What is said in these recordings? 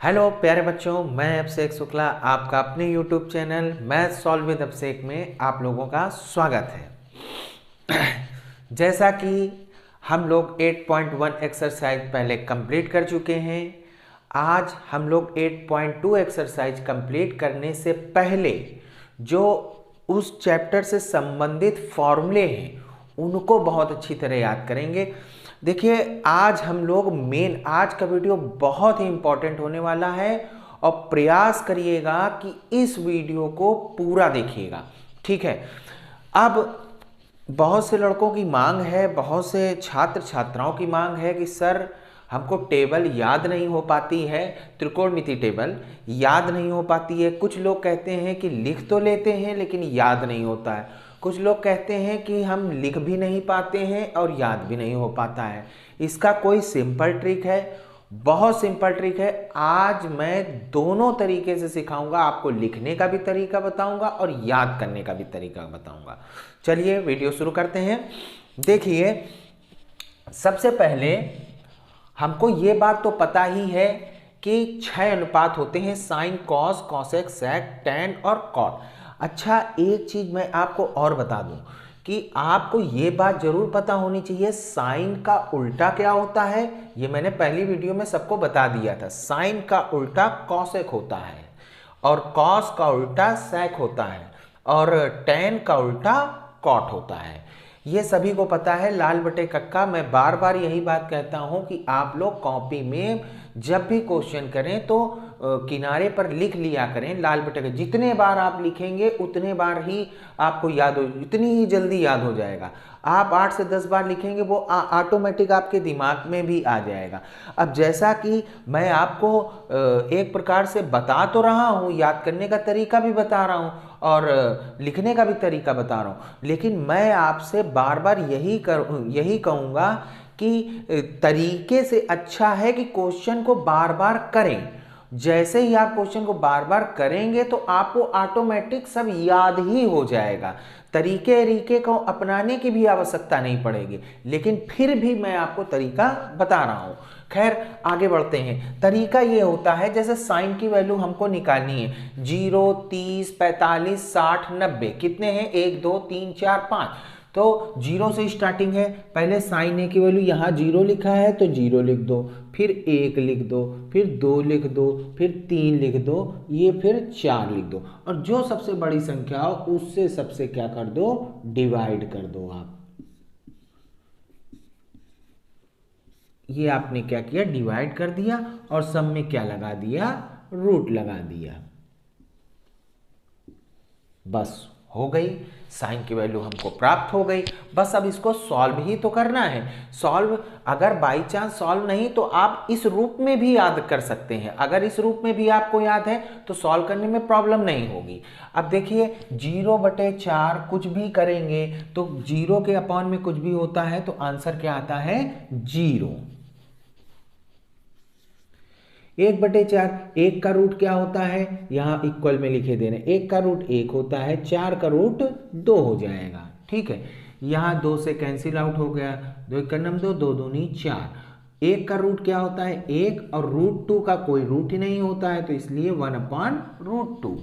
Hello प्यारे बच्चों, मैं अभिषेक शुक्ला आपका अपने YouTube channel math solve with Abhishek में आप लोगों का स्वागत है। जैसा कि हम लोग 8.1 एक्सरसाइज पहले कंप्लीट कर चुके हैं, आज हम लोग 8.2 एक्सरसाइज कंप्लीट करने से पहले जो उस चैप्टर से संबंधित फॉर्मूले हैं उनको बहुत अच्छी तरह याद करेंगे। देखिए, आज हम लोग आज का वीडियो बहुत ही इंपॉर्टेंट होने वाला है और प्रयास करिएगा कि इस वीडियो को पूरा देखिएगा, ठीक है। अब बहुत से लड़कों की मांग है, बहुत से छात्र छात्राओं की मांग है कि सर हमको टेबल याद नहीं हो पाती है, त्रिकोणमिति टेबल याद नहीं हो पाती है। कुछ लोग कहते हैं कि लिख तो लेते हैं लेकिन याद नहीं होता है। कुछ लोग कहते हैं कि हम लिख भी नहीं पाते हैं और याद भी नहीं हो पाता है। इसका कोई सिंपल ट्रिक है, बहुत सिंपल ट्रिक है। आज मैं दोनों तरीके से सिखाऊंगा, आपको लिखने का भी तरीका बताऊंगा और याद करने का भी तरीका बताऊंगा। चलिए वीडियो शुरू करते हैं। देखिए, सबसे पहले हमको ये बात तो पता ही है कि 6 अनुपात होते हैं, साइन, कॉस, कॉसेक, सेक, टैन और कॉट। अच्छा, एक चीज मैं आपको और बता दूं कि आपको ये बात जरूर पता होनी चाहिए, साइन का उल्टा क्या होता है। ये मैंने पहली वीडियो में सबको बता दिया था। साइन का उल्टा कॉसेक होता है और कॉस का उल्टा सेक होता है और टैन का उल्टा कॉट होता है। ये सभी को पता है, लाल बटे कक्का। मैं बार बार यही बात कहता हूं कि आप लोग कॉपी में जब भी क्वेश्चन करें तो किनारे पर लिख लिया करें लाल बटे का। जितने बार आप लिखेंगे उतने बार ही आपको याद हो, इतनी ही जल्दी याद हो जाएगा। आप 8 से 10 बार लिखेंगे वो ऑटोमेटिक आपके दिमाग में भी आ जाएगा। अब जैसा कि मैं आपको एक प्रकार से बता तो रहा हूँ, याद करने का तरीका भी बता रहा हूँ और लिखने का भी तरीका बता रहा हूँ, लेकिन मैं आपसे बार बार यही कहूँगा कि तरीके से अच्छा है कि क्वेश्चन को बार बार करें। जैसे ही आप क्वेश्चन को बार बार करेंगे तो आपको ऑटोमेटिक सब याद ही हो जाएगा। तरीके को अपनाने की भी आवश्यकता नहीं पड़ेगी, लेकिन फिर भी मैं आपको तरीका बता रहा हूं। खैर, आगे बढ़ते हैं। तरीका ये होता है, जैसे साइन की वैल्यू हमको निकालनी है, 0, 30, 45, 60, 90 कितने हैं, 1, 2, 3, 4, 5। तो 0 से स्टार्टिंग है। पहले साइन ए की वैल्यू, यहाँ 0 लिखा है तो 0 लिख दो, फिर 1 लिख दो, फिर 2 लिख दो, फिर 3 लिख दो, ये फिर 4 लिख दो और जो सबसे बड़ी संख्या हो उससे सबसे क्या कर दो, डिवाइड कर दो। आप ये आपने क्या किया, डिवाइड कर दिया और सब में क्या लगा दिया, रूट लगा दिया। बस हो गई, साइन की वैल्यू हमको प्राप्त हो गई। बस अब इसको सॉल्व ही तो करना है। सॉल्व अगर बाई चांस सॉल्व नहीं तो आप इस रूप में भी याद कर सकते हैं। अगर इस रूप में भी आपको याद है तो सॉल्व करने में प्रॉब्लम नहीं होगी। अब देखिए, 0/4 कुछ भी करेंगे तो 0 के अपॉन में कुछ भी होता है तो आंसर क्या आता है, 0। 1/4, 1 का रूट क्या होता है, यहाँ इक्वल में लिखे दे रहे हैं, 1 का रूट 1 होता है, 4 का रूट 2 हो जाएगा, ठीक है। यहाँ 2 से कैंसिल आउट हो गया, 2 1 2, 2 दूनी 4। 1 का रूट क्या होता है, 1 और √2 का कोई रूट ही नहीं होता है तो इसलिए 1/√2।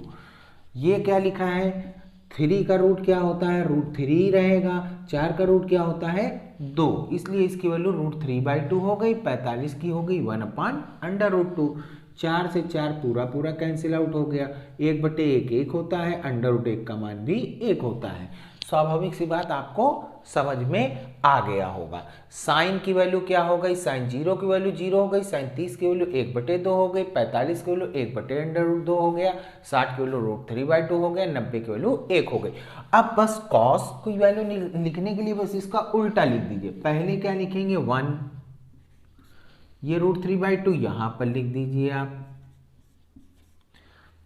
ये क्या लिखा है, 3 का रूट क्या होता है, √3 रहेगा। 4 का रूट क्या होता है, 2, इसलिए इसकी वैल्यू √3/2 हो गई, 45 की हो गई 1/√2। 4 से 4 पूरा पूरा कैंसिल आउट हो गया, 1/1 1 होता है, √1 का मान भी 1 होता है। स्वाभाविक सी बात आपको समझ में आ गया होगा। साइन की वैल्यू क्या हो गई, साइन 0 की वैल्यू 0 हो गई, साइन 30 की वैल्यू 1/2 हो गई, 45 की वैल्यू 1/√2 हो गया, 60 की वैल्यू √3/2 हो गया, 90 की वैल्यू 1 हो गई। अब बस कॉस की वैल्यू लिखने के लिए बस इसका उल्टा लिख दीजिए। पहले क्या लिखेंगे, 1, ये √3/2 यहां पर लिख दीजिए आप।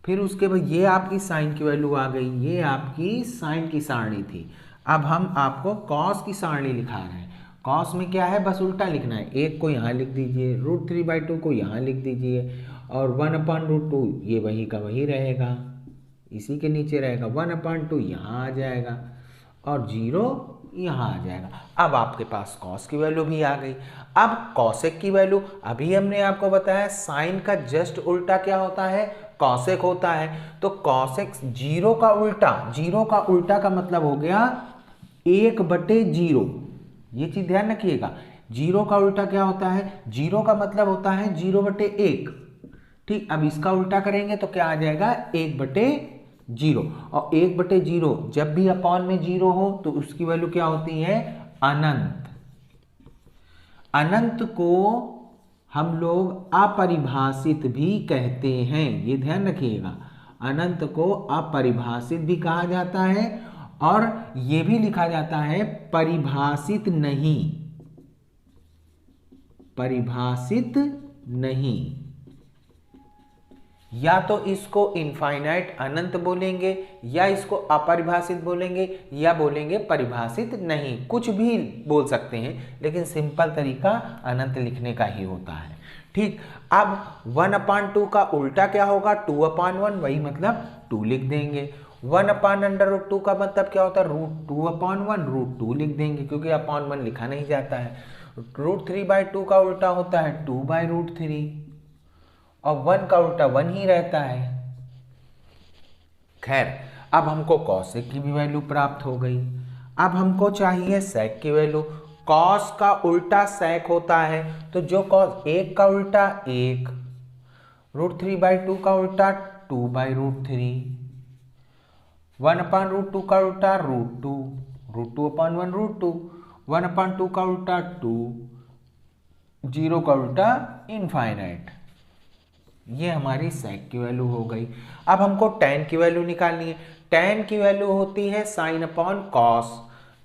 फिर उसके बाद ये आपकी साइन की वैल्यू आ गई, ये आपकी साइन की सारणी थी। अब हम आपको कॉस की सारणी लिखा रहे हैं। कॉस में क्या है, बस उल्टा लिखना है, 1 को यहाँ लिख दीजिए, √3/2 को यहाँ लिख दीजिए और 1/√2 ये वही का वही रहेगा, इसी के नीचे रहेगा, 1/2 यहाँ आ जाएगा और 0 यहाँ आ जाएगा। अब आपके पास कॉस की वैल्यू भी आ गई। अब कॉसेक की वैल्यू, अभी हमने आपको बताया साइन का जस्ट उल्टा क्या होता है, कॉसेक होता है। तो कॉसेक 0 का उल्टा, 0 का उल्टा का मतलब हो गया 1/0। ये चीज ध्यान रखिएगा, 0 का उल्टा क्या होता है, 0 का मतलब होता है 0/1। ठीक, अब इसका उल्टा करेंगे तो क्या आ जाएगा, 1/0। और 1/0 जब भी अपॉन में 0 हो तो उसकी वैल्यू क्या होती है, अनंत। अनंत को हम लोग अपरिभाषित भी कहते हैं, ये ध्यान रखिएगा। अनंत को अपरिभाषित भी कहा जाता है और ये भी लिखा जाता है परिभाषित नहीं, परिभाषित नहीं। या तो इसको इनफाइनाइट अनंत बोलेंगे, या इसको अपरिभाषित बोलेंगे, या बोलेंगे परिभाषित नहीं, कुछ भी बोल सकते हैं, लेकिन सिंपल तरीका अनंत लिखने का ही होता है। ठीक, अब 1/2 का उल्टा क्या होगा, 2/1, वही मतलब 2 लिख देंगे। 1/√2 का मतलब क्या होता है, √2/1, √2 लिख देंगे, क्योंकि अपॉन 1 लिखा नहीं जाता है। √3/2 का उल्टा होता है 2/√3, और 1 का उल्टा 1 ही रहता है। खैर, अब हमको कॉसेक की भी वैल्यू प्राप्त हो गई। अब हमको चाहिए सेक की वैल्यू। कॉस का उल्टा सेक होता है, तो जो कॉस 1 का उल्टा 1, √3/2 का उल्टा 2/√3, 1/√2 का उल्टा √2, √2/1 √2, 1/2 का उल्टा 2, 0 का उल्टा इनफाइनाइट। ये हमारी सेक की वैल्यू हो गई। अब हमको tan की वैल्यू निकालनी है। tan की वैल्यू होती है साइन अपॉन कॉस।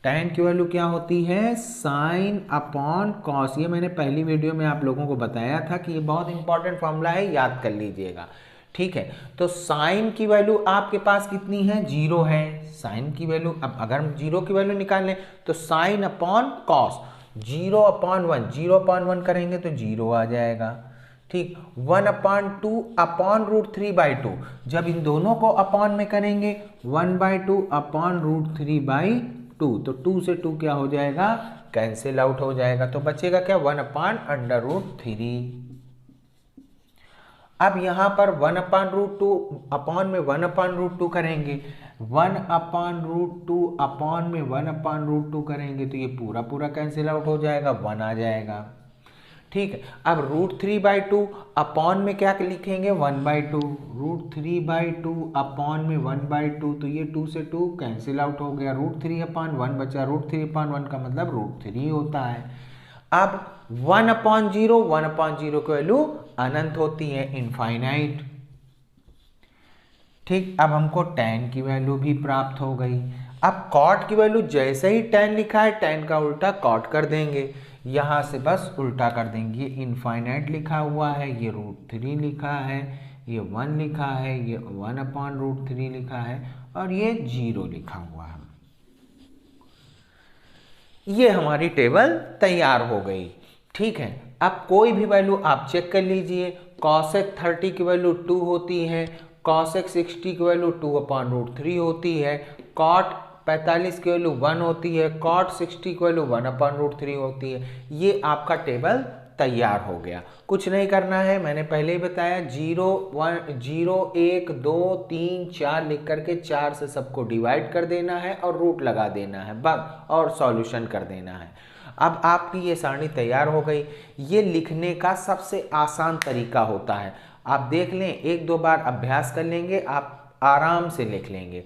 tan की वैल्यू क्या होती है, साइन अपॉन कॉस। ये मैंने पहली वीडियो में आप लोगों को बताया था कि ये बहुत इंपॉर्टेंट फॉर्मूला है, याद कर लीजिएगा। ठीक है, तो साइन की वैल्यू आपके पास कितनी है, 0 है। साइन की वैल्यू, अब अगर हम 0 की वैल्यू निकाल लें तो साइन अपॉन कॉस 0/1, 0/1 करेंगे तो 0 आ जाएगा। ठीक, 1/2 अपॉन √3/2, जब इन दोनों को अपॉन में करेंगे 1/2 अपॉन √3/2, तो 2 से 2 क्या हो जाएगा, कैंसिल आउट हो जाएगा, तो बचेगा क्या, 1/√3। अब यहां पर 1/√2 अपॉन में 1/√2 करेंगे, 1/√2 अपॉन में 1/√2 करेंगे तो ये पूरा पूरा कैंसिल आउट हो जाएगा, 1 आ जाएगा। ठीक है, अब √3/2 अपॉन में क्या लिखेंगे, 1/2, √3/2 अपॉन में 1/2, तो ये 2 से 2 कैंसिल आउट हो गया, √3/1 बचा, √3/1 का मतलब √3 होता है। अब 1/0, 1/0 की वैल्यू अनंत होती है, इनफाइनाइट। ठीक, अब हमको tan की वैल्यू भी प्राप्त हो गई। अब cot की वैल्यू, जैसे ही tan लिखा है tan का उल्टा cot कर देंगे, यहाँ से बस उल्टा कर देंगे। ये इनफाइनाइट लिखा हुआ है, ये √3 लिखा है, ये 1 लिखा है, ये 1/√3 लिखा है, और ये 0 लिखा हुआ है। ये हमारी टेबल तैयार हो गई। ठीक है, अब कोई भी वैल्यू आप चेक कर लीजिए। कॉसेक 30 की वैल्यू 2 होती है, कॉसेक 60 की वैल्यू 2/√3 होती है, कॉट 45 की वैल्यू 1 होती है, कॉट 60 की वैल्यू 1/√3 होती है। ये आपका टेबल तैयार हो गया। कुछ नहीं करना है, मैंने पहले ही बताया, 0 1 2 3 4 लिख करके 4 से सबको डिवाइड कर देना है और रूट लगा देना है बस, और सॉल्यूशन कर देना है। अब आपकी ये सारणी तैयार हो गई। ये लिखने का सबसे आसान तरीका होता है, आप देख लें, 1-2 बार अभ्यास कर लेंगे, आप आराम से लिख लेंगे।